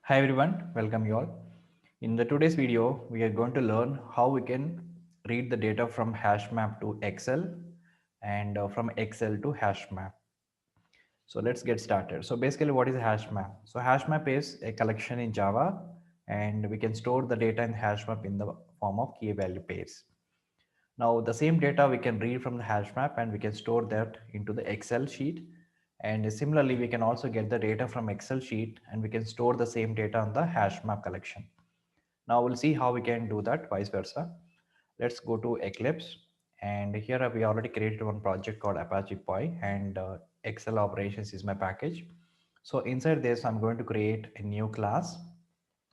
Hi everyone, welcome you all. In the today's video, we are going to learn how we can read the data from HashMap to Excel and from Excel to HashMap. So let's get started. So basically what is HashMap? So HashMap is a collection in Java and we can store the data in HashMap in the form of key value pairs. Now the same data we can read from the HashMap and we can store that into the Excel sheet. And similarly, we can also get the data from Excel sheet and we can store the same data on the HashMap collection. Now we'll see how we can do that vice versa. Let's go to Eclipse, and here we already created one project called Apache POI, and Excel operations is my package. So inside this, I'm going to create a new class.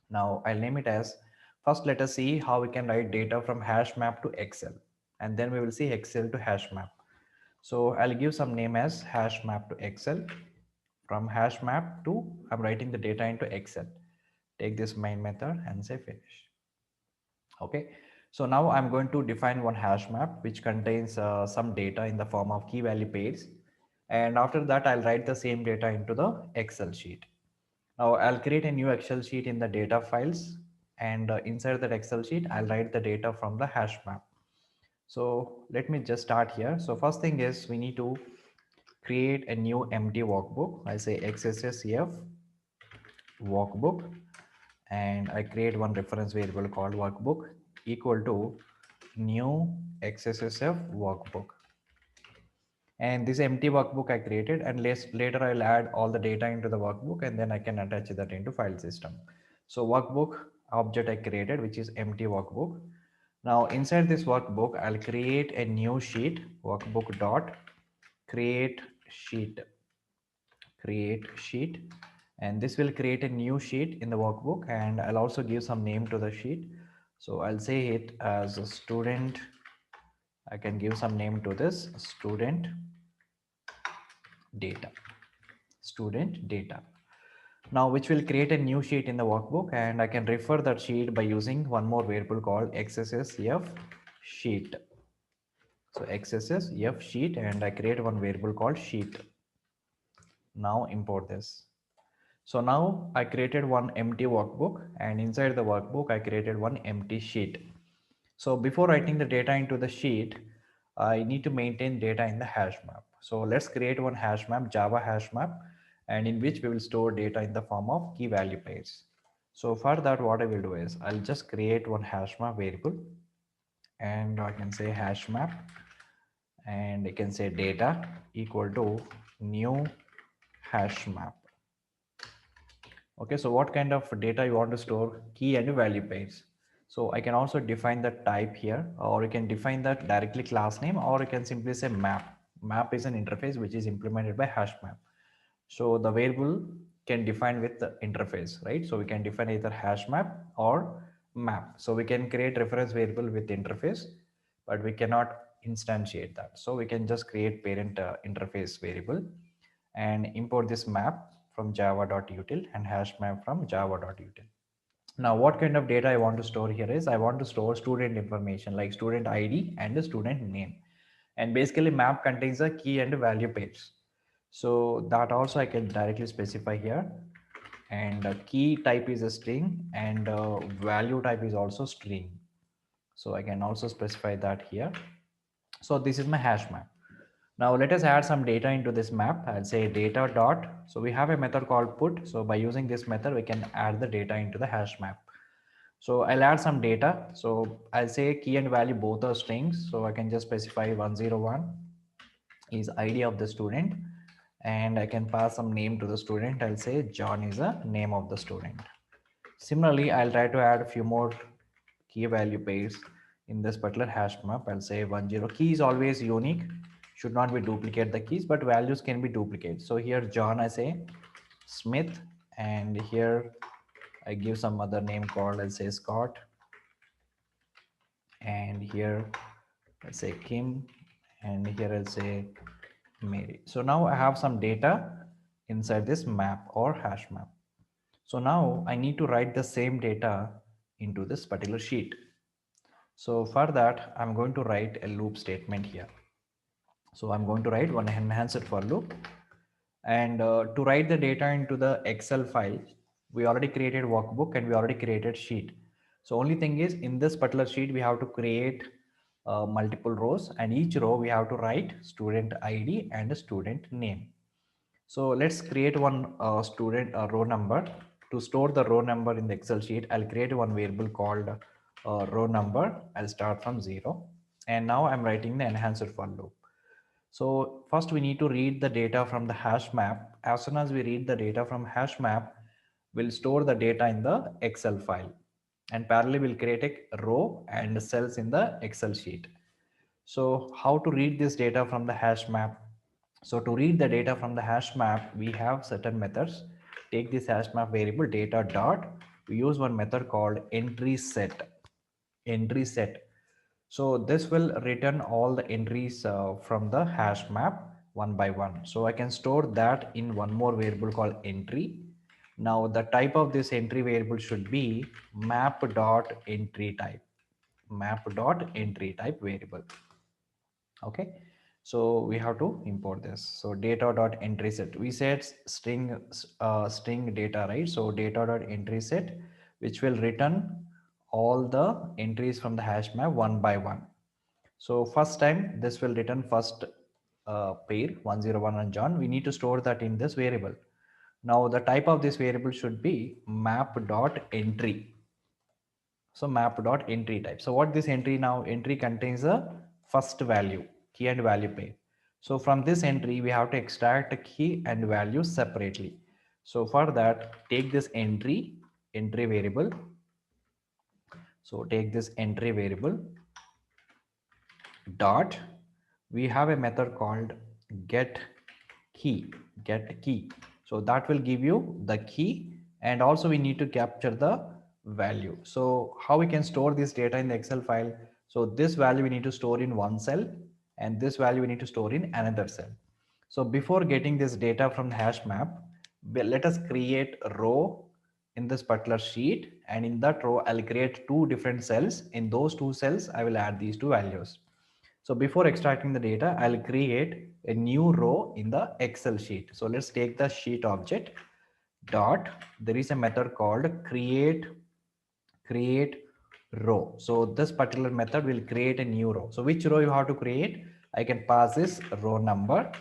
Now I'll name it as, first let us see how we can write data from HashMap to Excel, and then we will see Excel to HashMap. So I'll give some name as HashMap to Excel. From HashMap to, I'm writing the data into Excel. Take this main method and say finish. Okay, so now I'm going to define one hash map which contains some data in the form of key value pairs, and after that I'll write the same data into the Excel sheet. Now I'll create a new Excel sheet in the data files, and inside that Excel sheet I'll write the data from the hash map. So let me just start here. So first thing is we need to create a new empty workbook. I say XSSF workbook, and I create one reference variable called workbook equal to new XSSF workbook. And this empty workbook I created, and later I'll add all the data into the workbook and then I can attach that into file system. So workbook object I created, which is empty workbook. Now inside this workbook, I'll create a new sheet, workbook dot create sheet, and this will create a new sheet in the workbook, and I'll also give some name to the sheet. So I'll say it as a student. I can give some name to this, student data, student data. Now which will create a new sheet in the workbook, and I can refer that sheet by using one more variable called XSSF sheet. So XSSF sheet, and I create one variable called sheet. Now import this. So now I created one empty workbook, and inside the workbook I created one empty sheet. So before writing the data into the sheet, I need to maintain data in the hash map. So let's create one hash map, Java hash map, and in which we will store data in the form of key value pairs. So for that, what I will do is I'll just create one hash map variable, and I can say hash map, and I can say data equal to new hash map. Okay, so what kind of data you want to store? Key and value pairs. So I can also define the type here, or you can define that directly class name, or you can simply say map. Map is an interface which is implemented by HashMap. So the variable can define with the interface, right? So we can define either HashMap or map. So we can create reference variable with interface, but we cannot instantiate that. So we can just create parent interface variable and import this map from java.util and hash map from java.util. Now, what kind of data I want to store here is I want to store student information like student ID and the student name. And basically map contains a key and value pairs. So that also I can directly specify here. And key type is a string, and value type is also string. So I can also specify that here. So this is my hash map. Now let us add some data into this map. I'll say data dot. So we have a method called put. So by using this method, we can add the data into the hash map. So I'll add some data. So I'll say key and value both are strings. So I can just specify 101 is ID of the student, and I can pass some name to the student. I'll say John is the name of the student. Similarly, I'll try to add a few more key value pairs in this particular hash map. I'll say 10. Key is always unique, should not be duplicate the keys, but values can be duplicate. So here John I say Smith, and here I give some other name called, I'll say Scott, and here I'll say Kim, and here I'll say Mary. So now I have some data inside this map or hash map. So now I need to write the same data into this particular sheet. So for that, I'm going to write a loop statement here. So I'm going to write one enhanced for loop, and to write the data into the Excel file, We already created workbook and we already created sheet. So only thing is in this particular sheet, we have to create multiple rows, and each row we have to write student ID and a student name. So let's create one student row number. To store the row number in the Excel sheet, I'll create one variable called row number. I'll start from 0. And now I'm writing the enhanced for loop. So first we need to read the data from the hash map. As soon as we read the data from hash map, we'll store the data in the Excel file. And parallelly we'll create a row and cells in the Excel sheet. So how to read this data from the hash map? So to read the data from the hash map, we have certain methods. Take this hash map variable data dot. We use one method called entry set. Entry set. So this will return all the entries from the hash map one by one. So I can store that in one more variable called entry. Now the type of this entry variable should be map dot entry type. Map dot entry type variable. Okay, so we have to import this. So data dot entry set, we said string data, right? So data dot entry set, which will return all the entries from the hash map one by one. So first time this will return first pair 101 and John. We need to store that in this variable. Now the type of this variable should be map dot entry. So map dot entry type. So what this entry now? Entry contains the first value, key and value pair. So from this entry, we have to extract a key and value separately. So for that, take this entry variable. So take this entry variable dot. We have a method called get key. So that will give you the key, and also we need to capture the value. So how we can store this data in the Excel file? So this value we need to store in one cell, and this value we need to store in another cell. So before getting this data from the hash map, let us create a row in this particular sheet, and in that row I'll create two different cells. In those two cells I will add these two values. So before extracting the data, I'll create a new row in the Excel sheet. So let's take the sheet object dot. There is a method called create row. So this particular method will create a new row. So which row you have to create? I can pass this row number,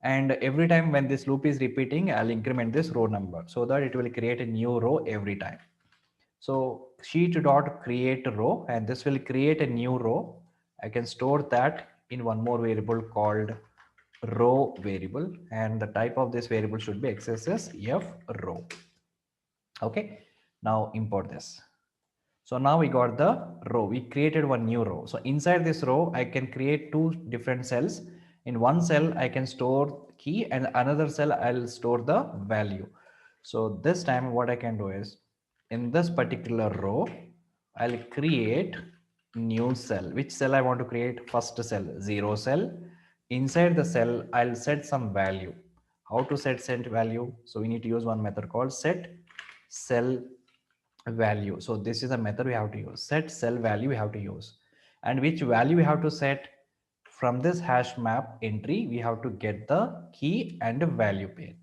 and every time when this loop is repeating, I'll increment this row number so that it will create a new row every time. So sheet dot create row, and this will create a new row. I can store that in one more variable called row variable, and the type of this variable should be XSS F row. Okay, now import this. So now we got the row. We created one new row. So inside this row, I can create two different cells. In one cell, I can store key, and another cell I'll store the value. So this time what I can do is, in this particular row, I'll create new cell. Which cell I want to create? First cell, 0 cell. Inside the cell, I'll set some value. How to set value? So we need to use one method called set cell value. So this is a method we have to use. Set cell value we have to use. And which value we have to set? From this hash map entry, we have to get the key and the value pair.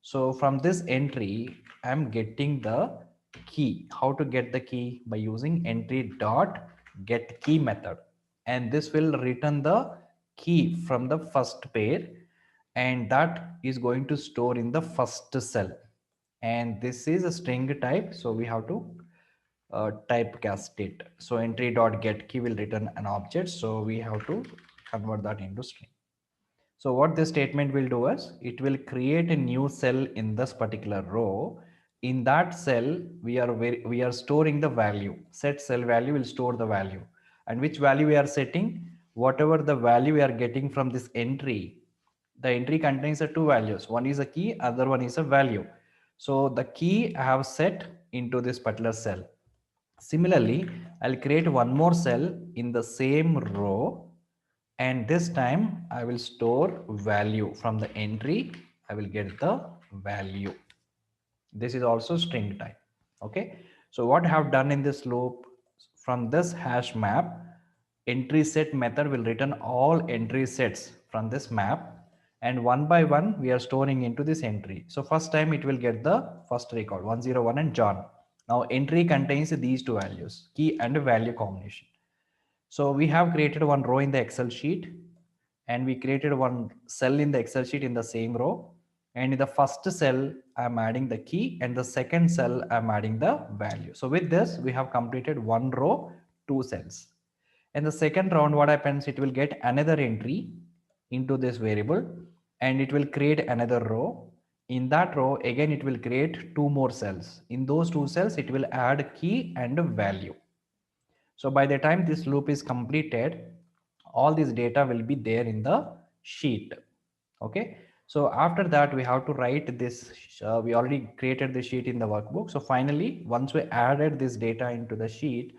So from this entry, I'm getting the key. How to get the key? By using entry dot get key method. And this will return the key from the first pair, and that is going to store in the first cell. And this is a string type, so we have to typecast it. So entry dot get key will return an object, so we have to convert that into string. So what this statement will do is, it will create a new cell in this particular row. In that cell, we are storing the value. Set cell value will store the value. And which value we are setting? Whatever the value we are getting from this entry, the entry contains the two values. One is a key, other one is a value. So the key I have set into this particular cell. Similarly, I'll create one more cell in the same row, and this time I will store value from the entry. I will get the value. This is also string type. Okay, so what I have done in this loop, from this hash map, entry set method will return all entry sets from this map, and one by one we are storing into this entry. So first time it will get the first record 101 and John. Now entry contains these two values, key and value combination. So we have created one row in the Excel sheet, and we created one cell in the Excel sheet in the same row. And in the first cell, I'm adding the key, and the second cell, I'm adding the value. So with this, we have completed one row, two cells. In the second round, what happens? It will get another entry into this variable, and it will create another row. In that row, again, it will create two more cells. In those two cells, it will add key and value. So by the time this loop is completed, all this data will be there in the sheet. Okay. So after that, we have to write this. We already created the sheet in the workbook. So finally, once we added this data into the sheet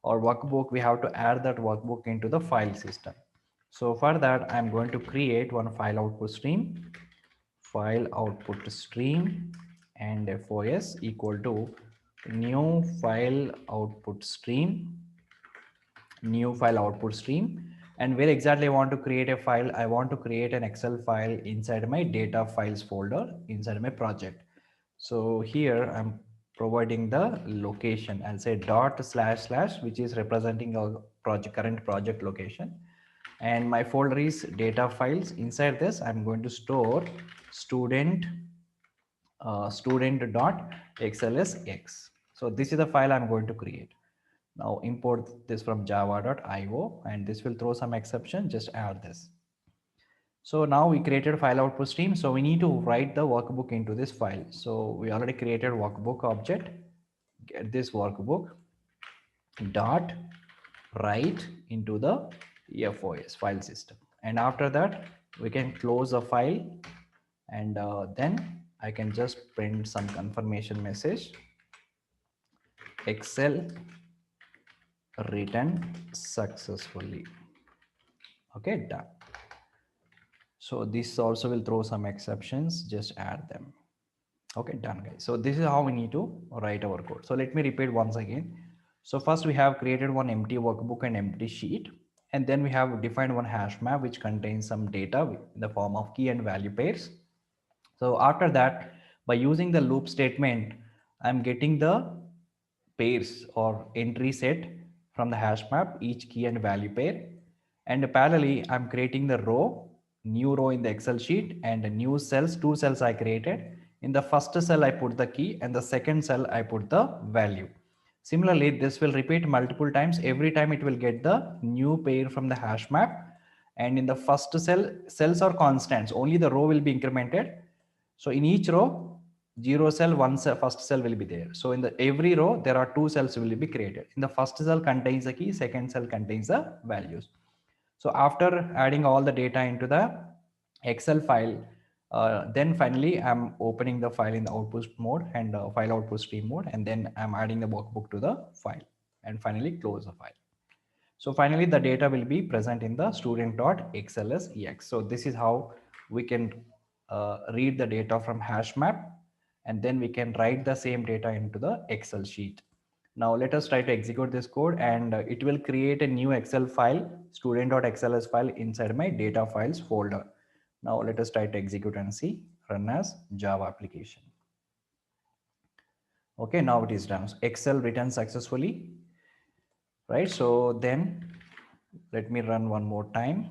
or workbook, we have to add that workbook into the file system. So for that, I'm going to create one file output stream, and FOS equal to new file output stream, and where exactly I want to create a file. I want to create an Excel file inside my data files folder inside my project. So here I'm providing the location. I'll say dot slash slash, which is representing our current project location, and my folder is data files. Inside this I'm going to store student.xlsx. So this is the file I'm going to create. Now import this from java.io, and this will throw some exception. Just add this. So now we created file output stream. So we need to write the workbook into this file. So we already created workbook object. Get this workbook dot write into the FOS file system. And after that, we can close the file, and then I can just print some confirmation message. Excel written successfully. Okay, done. So this also will throw some exceptions. Just add them. Okay, done, guys. So this is how we need to write our code. So let me repeat once again. So first we have created one empty workbook and empty sheet, and then we have defined one hash map which contains some data in the form of key and value pairs. So after that, by using the loop statement, I'm getting the pairs or entry set from the hash map, each key and value pair. And parallelly, I'm creating the row, new row in the Excel sheet, and the new cells, two cells I created. In the first cell, I put the key, and the second cell, I put the value. Similarly, this will repeat multiple times. Every time it will get the new pair from the hash map. And in the first cell, cells are constants. Only the row will be incremented. So in each row, 0 cell, 1 cell, first cell will be there. So in the every row, there are two cells will be created. In the first cell contains the key, second cell contains the values. So after adding all the data into the Excel file, then finally I'm opening the file in the output mode and file output stream mode, and then I'm adding the workbook to the file, and finally close the file. So finally the data will be present in the student.xlsx. So this is how we can read the data from HashMap, and then we can write the same data into the Excel sheet. Now let us try to execute this code, and it will create a new Excel file, student.xls file inside my data files folder. Now let us try to execute and see, run as Java application. Okay, now it is done. Excel written successfully, right? So then let me run one more time.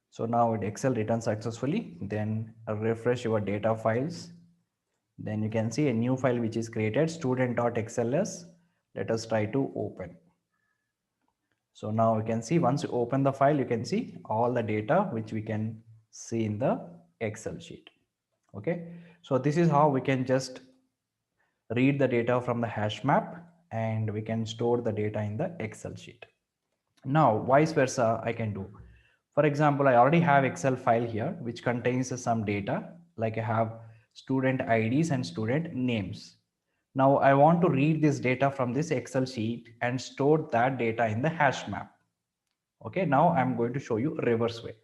So now it Excel returns successfully. Then refresh your data files. Then you can see a new file which is created, student.xls. Let us try to open. So now you can see, once you open the file, you can see all the data which we can see in the Excel sheet. Okay, so this is how we can just read the data from the hash map, and we can store the data in the Excel sheet. Now vice versa I can do. For example, I already have Excel file here which contains some data, like I have student IDs and student names. Now I want to read this data from this Excel sheet and store that data in the hash map. Okay, now I'm going to show you reverse way.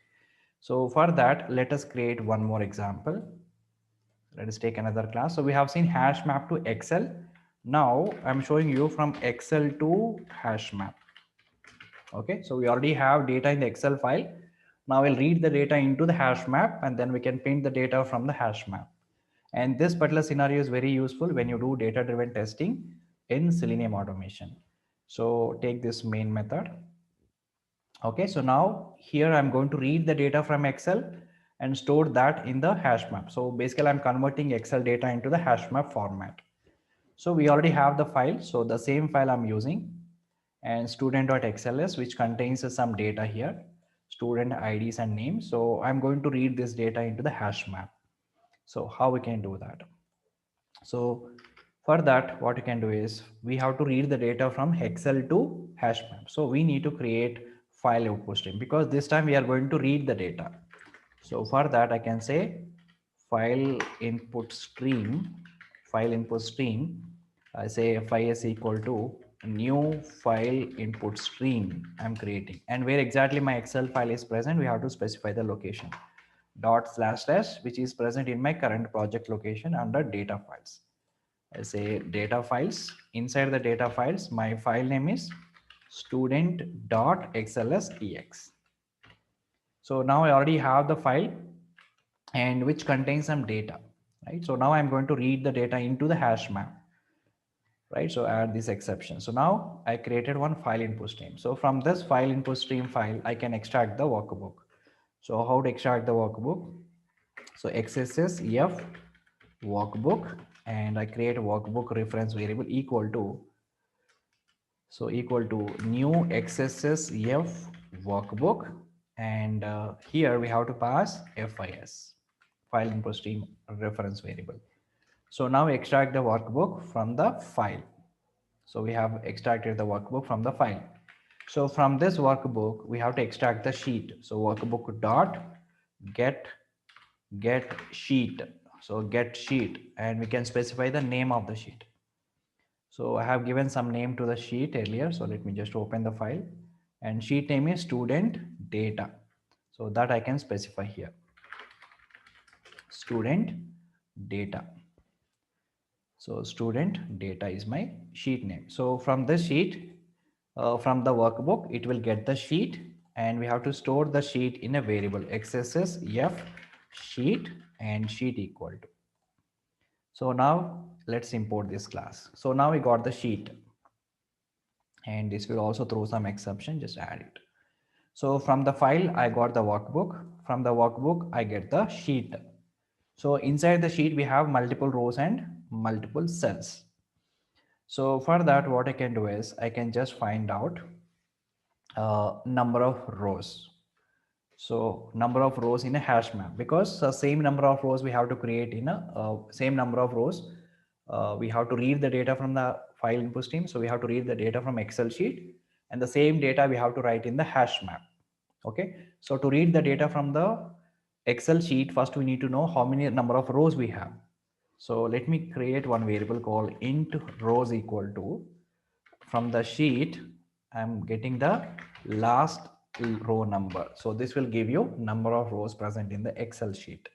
So for that, let us create one more example. Let us take another class. So we have seen hash map to Excel. Now I'm showing you from Excel to hash map. Okay, so we already have data in the Excel file. Now we'll read the data into the hash map, and then we can print the data from the hash map. And this particular scenario is very useful when you do data driven testing in Selenium automation. So take this main method. Okay, so now here I'm going to read the data from Excel and store that in the hash map. So basically I'm converting Excel data into the hash map format. So we already have the file. So the same file I'm using, and student.xls, which contains some data here, student IDs and names. So I'm going to read this data into the hash map. So how we can do that? So for that, what you can do is we have to read the data from Excel to HashMap. So we need to create file output stream, because this time we are going to read the data. So for that, I can say file input stream, file input stream. I say file is equal to new file input stream I'm creating, and where exactly my Excel file is present, we have to specify the location // which is present in my current project location under data files. I say data files. Inside the data files, my file name is student.xlsex. So now I already have the file, and which contains some data, right? So now I'm going to read the data into the hash map, right? So add this exception. So now I created one file input stream. So from this file input stream file, I can extract the workbook. So how to extract the workbook? So XSS workbook, and I create a workbook reference variable equal to, so equal to new XSS workbook, and here we have to pass FIS, file input stream reference variable. So now extract the workbook from the file. So we have extracted the workbook from the file. So from this workbook, we have to extract the sheet. So workbook dot get sheet. So get sheet, and we can specify the name of the sheet. So I have given some name to the sheet earlier. So let me just open the file, and sheet name is student data. So that I can specify here, student data. So student data is my sheet name. So from this sheet, from the workbook, it will get the sheet, and we have to store the sheet in a variable XSS sheet, and sheet equal to. So now let's import this class. So now we got the sheet, and this will also throw some exception, just add it. So from the file, I got the workbook. From the workbook, I get the sheet. So inside the sheet, we have multiple rows and multiple cells. So for that, what I can do is I can just find out number of rows. So number of rows in a hash map, because the same number of rows we have to create in a same number of rows. We have to read the data from the file input stream. So we have to read the data from Excel sheet, and the same data we have to write in the hash map. Okay. So to read the data from the Excel sheet, first we need to know how many number of rows we have. So let me create one variable called int rows equal to, from the sheet, I'm getting the last row number. So this will give you number of rows present in the Excel sheet.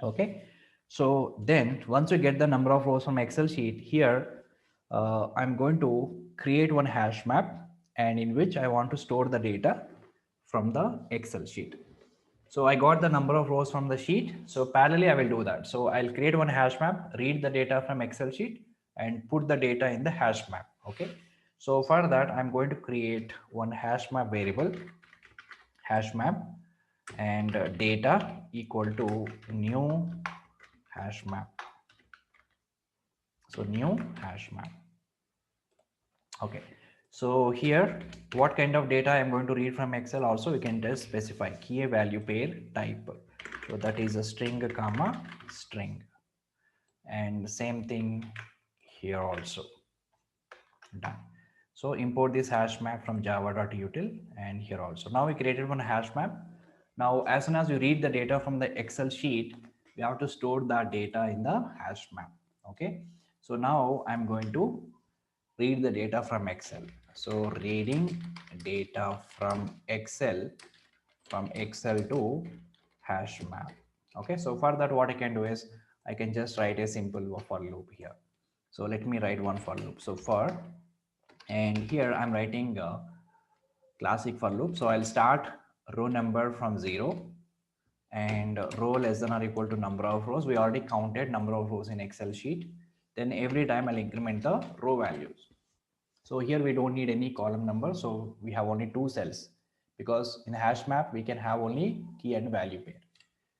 Okay. So then once you get the number of rows from Excel sheet, here I'm going to create one hash map, and in which I want to store the data from the Excel sheet. So I got the number of rows from the sheet. So parallelly I will do that. So I'll create one hash map, read the data from Excel sheet, and put the data in the hash map. Okay. So for that, I'm going to create one hash map variable, hash map, and data equal to new hash map. So new hash map. Okay. So here, what kind of data I'm going to read from Excel? Also, we can just specify key value pair type. So that is a string comma string, and same thing here also. Done. So import this hash map from java.util, and here also. Now we created one hash map. Now as soon as you read the data from the Excel sheet, we have to store that data in the hash map. Okay. So now I'm going to read the data from Excel. So reading data from Excel to hash map. Okay. So for that, what I can do is I can just write a simple for loop here. So let me write one for loop. So for, and here I'm writing a classic for loop. So I'll start row number from 0 and row less than or equal to number of rows. We already counted number of rows in Excel sheet. Then every time I'll increment the row values. So here we don't need any column number. So we have only two cells because in HashMap we can have only key and value pair.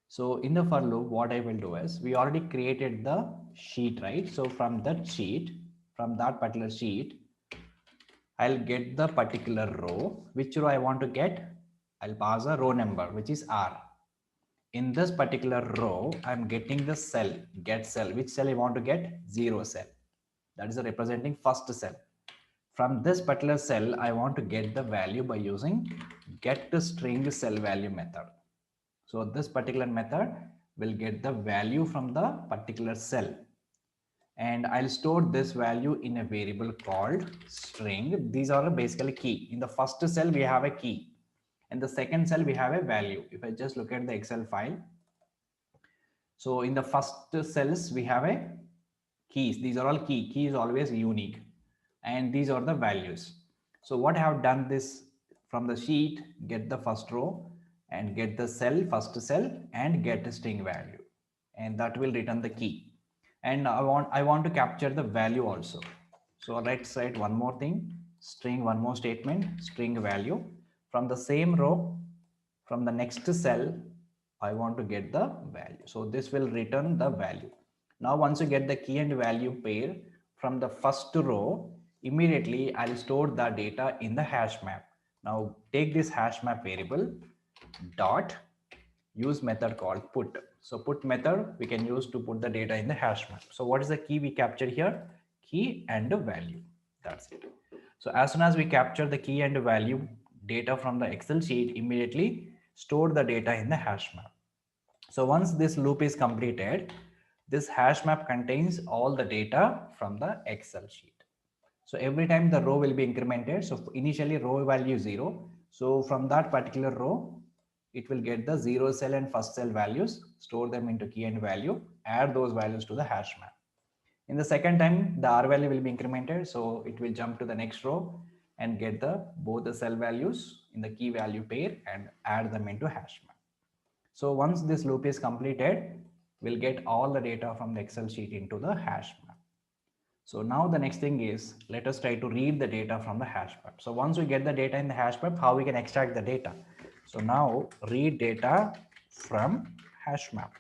So in the for loop, what I will do is we already created the sheet, right? So from that sheet, from that particular sheet, I'll get the particular row. Which row I want to get? I'll pass a row number, which is R. In this particular row, I'm getting the cell, get cell. Which cell I want to get? 0 cell. That is representing first cell. From this particular cell, I want to get the value by using get string cell value method. So this particular method will get the value from the particular cell. And I'll store this value in a variable called string. These are basically key. In the first cell, we have a key. In the second cell, we have a value. If I just look at the Excel file, so in the first cells, we have a keys. These are all key. Key is always unique. And these are the values. So what I have done this from the sheet, get the first row and get the cell, first cell and get a string value. And that will return the key. And I want to capture the value also. So let's write one more thing, string, one more statement, string value. From the same row, from the next cell, I want to get the value. So this will return the value. Now, once you get the key and value pair from the first row, immediately I'll store the data in the hash map. Now take this hash map variable dot use method called put. So put method we can use to put the data in the hash map. So what is the key we capture here? Key and the value. That's it. So as soon as we capture the key and the value data from the Excel sheet, immediately store the data in the hash map. So once this loop is completed, this hash map contains all the data from the Excel sheet. So every time the row will be incremented. So initially row value 0. So from that particular row, it will get the 0 cell and first cell values, store them into key and value, add those values to the hash map. In the second time, the R value will be incremented. So it will jump to the next row and get the both the cell values in the key value pair and add them into hash map. So once this loop is completed, we'll get all the data from the Excel sheet into the hash map. So now the next thing is, let us try to read the data from the hash map. So once we get the data in the hash map, how we can extract the data? So now read data from hash map.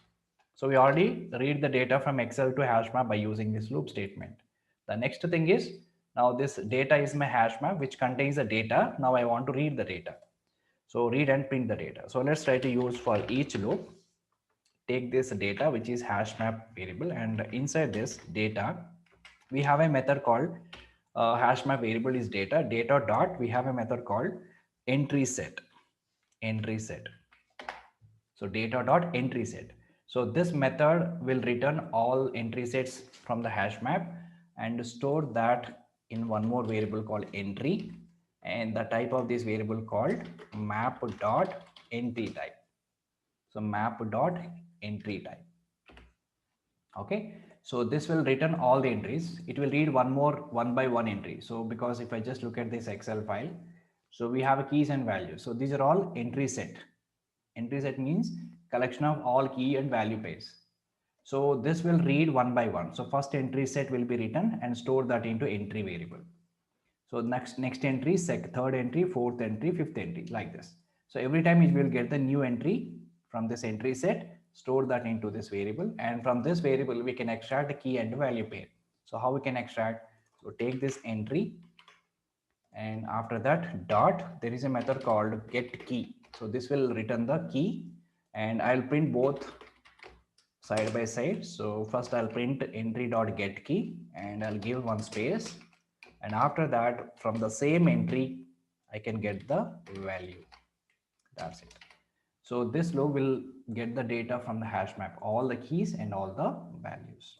So we already read the data from Excel to hash map by using this loop statement. The next thing is, now this data is my hash map which contains the data. Now I want to read the data. So read and print the data. So let's try to use for each loop. Take this data which is hash map variable, and inside this data we have a method called hash map variable is data dot we have a method called entry set. So data dot entry set. So this method will return all entry sets from the hash map and store that in one more variable called entry, and the type of this variable called map dot entry type. So map dot entry type. Okay, so this will return all the entries. It will read one more one by one entry. So because if I just look at this Excel file, so we have keys and values. So these are all entry set. Entry set means collection of all key and value pairs. So this will read one by one. So first entry set will be written and store that into entry variable. So next entry, third entry, fourth entry, fifth entry, like this. So every time it will get the new entry from this entry set, store that into this variable, and from this variable we can extract the key and value pair. So how we can extract? So take this entry, and after that dot, there is a method called get key. So this will return the key, and I'll print both side by side. So first I'll print entry dot get key, and I'll give one space, and after that from the same entry I can get the value. That's it. So this loop will get the data from the hash map, all the keys and all the values.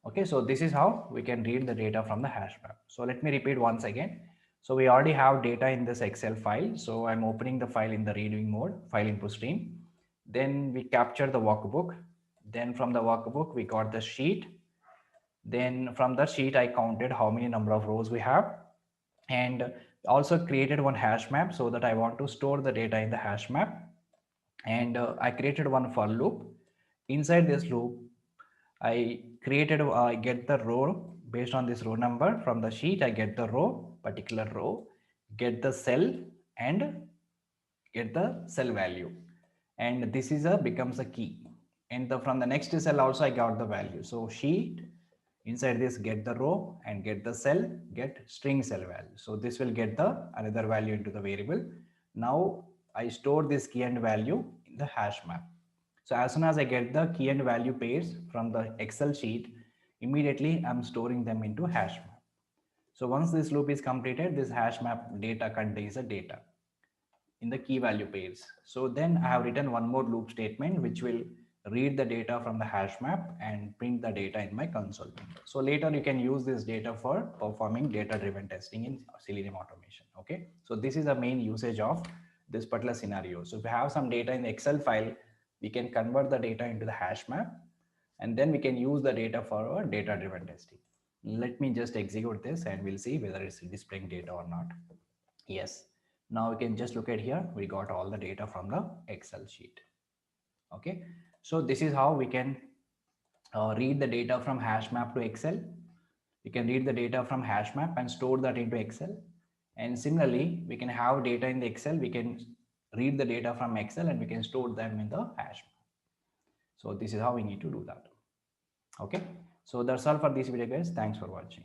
Okay, so this is how we can read the data from the hash map. So let me repeat once again. So we already have data in this Excel file. So I'm opening the file in the reading mode, file input stream. Then we capture the workbook. Then from the workbook, we got the sheet. Then from the sheet, I counted how many number of rows we have. And Also created one hash map so that I want to store the data in the hash map. And I created one for loop. Inside this loop, I get the row based on this row number from the sheet. I get the row, particular row, get the cell, and get the cell value, and this is a becomes a key. And from the next cell also I got the value. So sheet, inside this get the row and get the cell, get string cell value. So this will get the another value into the variable. Now I store this key and value in the hash map. So as soon as I get the key and value pairs from the Excel sheet, immediately I'm storing them into hash map. So once this loop is completed, this hash map data contains the data in the key value pairs. So then I have written one more loop statement which will read the data from the hash map and print the data in my console window. So later you can use this data for performing data driven testing in Selenium automation. Okay, so this is the main usage of this particular scenario. So if we have some data in the Excel file, we can convert the data into the hash map, and then we can use the data for our data driven testing. Let me just execute this and we'll see whether it's displaying data or not. Yes, now we can just look at here, we got all the data from the Excel sheet. Okay, so this is how we can read the data from hash map to Excel. We can read the data from hash map and store that into Excel. And similarly, we can have data in the Excel, we can read the data from Excel and we can store them in the hash map. So this is how we need to do that. Okay, so that's all for this video guys. Thanks for watching.